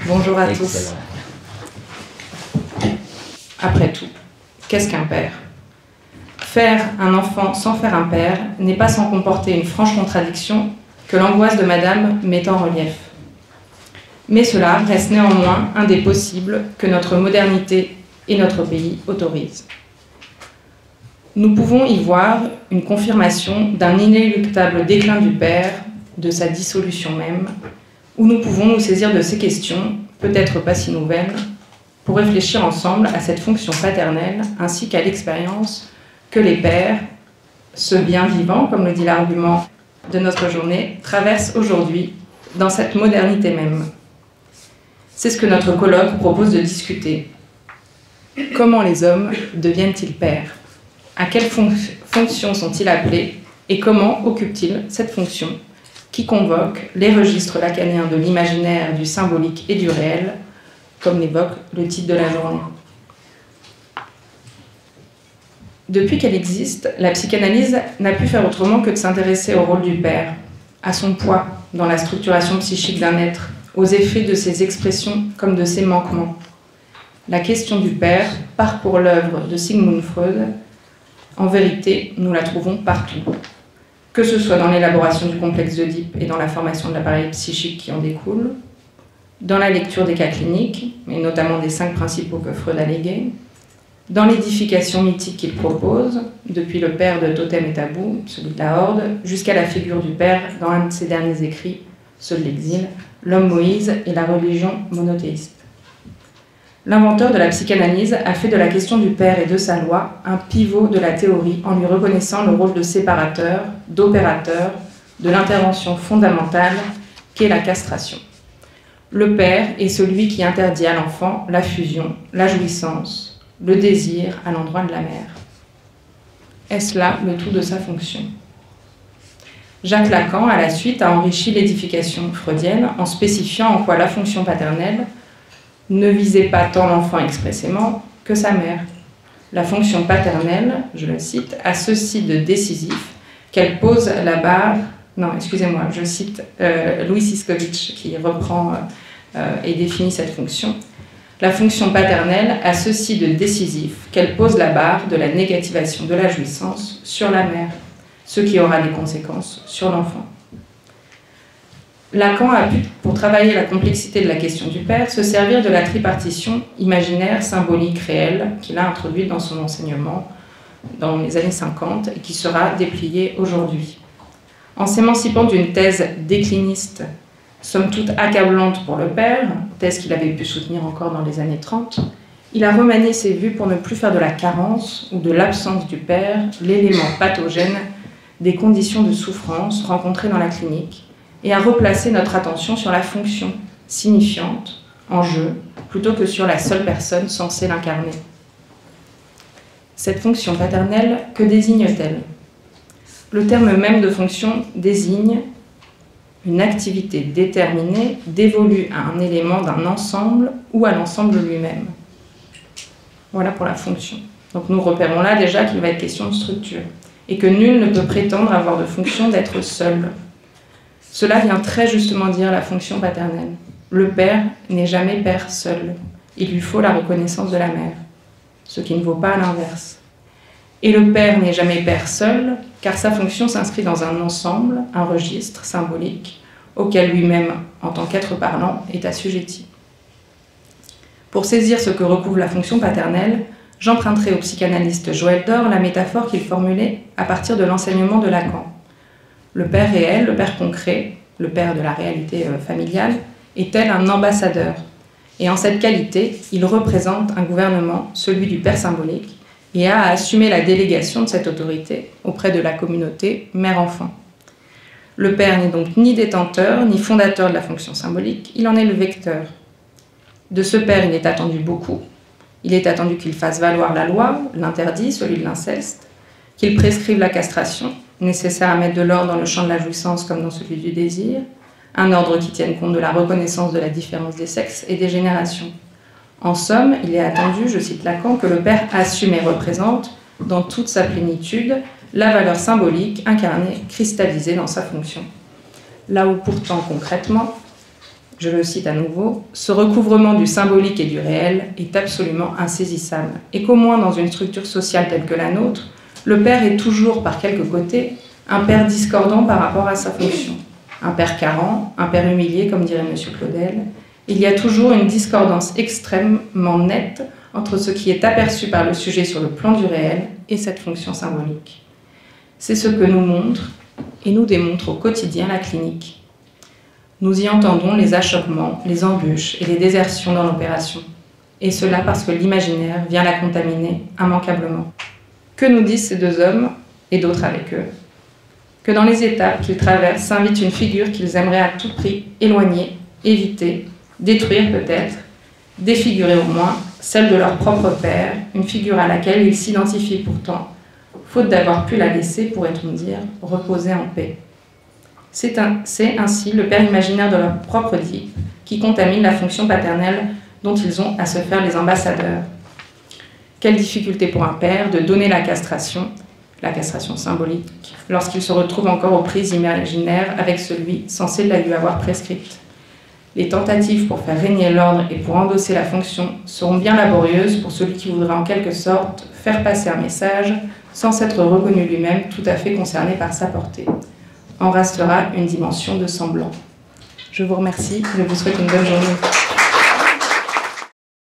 Bonjour à tous. Après tout, qu'est-ce qu'un père? Faire un enfant sans faire un père n'est pas sans comporter une franche contradiction que l'angoisse de Madame met en relief. Mais cela reste néanmoins un des possibles que notre modernité et notre pays autorisent. Nous pouvons y voir une confirmation d'un inéluctable déclin du père, de sa dissolution même, où nous pouvons nous saisir de ces questions, peut-être pas si nouvelles, pour réfléchir ensemble à cette fonction paternelle ainsi qu'à l'expérience que les pères, ce bien vivant, comme le dit l'argument de notre journée, traversent aujourd'hui dans cette modernité même. C'est ce que notre colloque propose de discuter. Comment les hommes deviennent-ils pères? À quelle fonction sont-ils appelés et comment occupent-ils cette fonction qui convoque les registres lacaniens de l'imaginaire, du symbolique et du réel, comme l'évoque le titre de la journée. Depuis qu'elle existe, la psychanalyse n'a pu faire autrement que de s'intéresser au rôle du père, à son poids dans la structuration psychique d'un être, aux effets de ses expressions comme de ses manquements. La question du père parcourt l'œuvre de Sigmund Freud. En vérité, nous la trouvons partout. Que ce soit dans l'élaboration du complexe d'Oedipe et dans la formation de l'appareil psychique qui en découle, dans la lecture des cas cliniques, et notamment des 5 principaux que Freud a légués, dans l'édification mythique qu'il propose, depuis le père de Totem et Tabou, celui de la Horde, jusqu'à la figure du père dans un de ses derniers écrits, ceux de l'exil, l'homme Moïse et la religion monothéiste. L'inventeur de la psychanalyse a fait de la question du père et de sa loi un pivot de la théorie en lui reconnaissant le rôle de séparateur, d'opérateur, de l'intervention fondamentale qu'est la castration. Le père est celui qui interdit à l'enfant la fusion, la jouissance, le désir à l'endroit de la mère. Est-ce là le tout de sa fonction? Jacques Lacan, à la suite, a enrichi l'édification freudienne en spécifiant en quoi la fonction paternelle ne visait pas tant l'enfant expressément que sa mère. La fonction paternelle, je le cite, a ceci de décisif qu'elle pose la barre... Non, excusez-moi, je cite Louis Siskovitch qui reprend et définit cette fonction. La fonction paternelle a ceci de décisif qu'elle pose la barre de la négativation de la jouissance sur la mère, ce qui aura des conséquences sur l'enfant. Lacan a pu, pour travailler la complexité de la question du père, se servir de la tripartition imaginaire, symbolique, réelle qu'il a introduite dans son enseignement dans les années 50 et qui sera dépliée aujourd'hui. En s'émancipant d'une thèse décliniste, somme toute accablante pour le père, thèse qu'il avait pu soutenir encore dans les années 30, il a remanié ses vues pour ne plus faire de la carence ou de l'absence du père l'élément pathogène des conditions de souffrance rencontrées dans la clinique, et à replacer notre attention sur la fonction signifiante, en jeu, plutôt que sur la seule personne censée l'incarner. Cette fonction paternelle, que désigne-t-elle? Le terme même de fonction désigne une activité déterminée dévolue à un élément d'un ensemble ou à l'ensemble lui-même. Voilà pour la fonction. Donc nous repérons là déjà qu'il va être question de structure, et que nul ne peut prétendre avoir de fonction d'être seul. Cela vient très justement dire la fonction paternelle. Le père n'est jamais père seul. Il lui faut la reconnaissance de la mère, ce qui ne vaut pas à l'inverse. Et le père n'est jamais père seul, car sa fonction s'inscrit dans un ensemble, un registre symbolique, auquel lui-même, en tant qu'être parlant, est assujetti. Pour saisir ce que recouvre la fonction paternelle, j'emprunterai au psychanalyste Joël Dor la métaphore qu'il formulait à partir de l'enseignement de Lacan. Le père réel, le père concret, le père de la réalité familiale, est tel un ambassadeur. Et en cette qualité, il représente un gouvernement, celui du père symbolique, et a à assumer la délégation de cette autorité auprès de la communauté mère-enfant. Le père n'est donc ni détenteur, ni fondateur de la fonction symbolique, il en est le vecteur. De ce père, il est attendu beaucoup. Il est attendu qu'il fasse valoir la loi, l'interdit, celui de l'inceste, qu'il prescrive la castration, nécessaire à mettre de l'ordre dans le champ de la jouissance comme dans celui du désir, un ordre qui tienne compte de la reconnaissance de la différence des sexes et des générations. En somme, il est attendu, je cite Lacan, que le père assume et représente, dans toute sa plénitude, la valeur symbolique incarnée, cristallisée dans sa fonction. Là où pourtant, concrètement, Je le cite à nouveau, « Ce recouvrement du symbolique et du réel est absolument insaisissable, et qu'au moins dans une structure sociale telle que la nôtre, le père est toujours, par quelque côté, un père discordant par rapport à sa fonction. Un père carent, un père humilié, comme dirait M. Claudel. Il y a toujours une discordance extrêmement nette entre ce qui est aperçu par le sujet sur le plan du réel et cette fonction symbolique. C'est ce que nous montre et nous démontre au quotidien la clinique. Nous y entendons les achoppements, les embûches et les désertions dans l'opération. Et cela parce que l'imaginaire vient la contaminer immanquablement. Que nous disent ces deux hommes, et d'autres avec eux? Que dans les étapes qu'ils traversent s'invite une figure qu'ils aimeraient à tout prix éloigner, éviter, détruire peut-être, défigurer au moins, celle de leur propre père, une figure à laquelle ils s'identifient pourtant, faute d'avoir pu la laisser, pourrait-on dire, reposer en paix. C'est ainsi le père imaginaire de leur propre type qui contamine la fonction paternelle dont ils ont à se faire les ambassadeurs. Quelle difficulté pour un père de donner la castration symbolique, lorsqu'il se retrouve encore aux prises imaginaires avec celui censé la lui avoir prescrite. Les tentatives pour faire régner l'ordre et pour endosser la fonction seront bien laborieuses pour celui qui voudra en quelque sorte faire passer un message sans s'être reconnu lui-même tout à fait concerné par sa portée. En restera une dimension de semblant. Je vous remercie et je vous souhaite une bonne journée.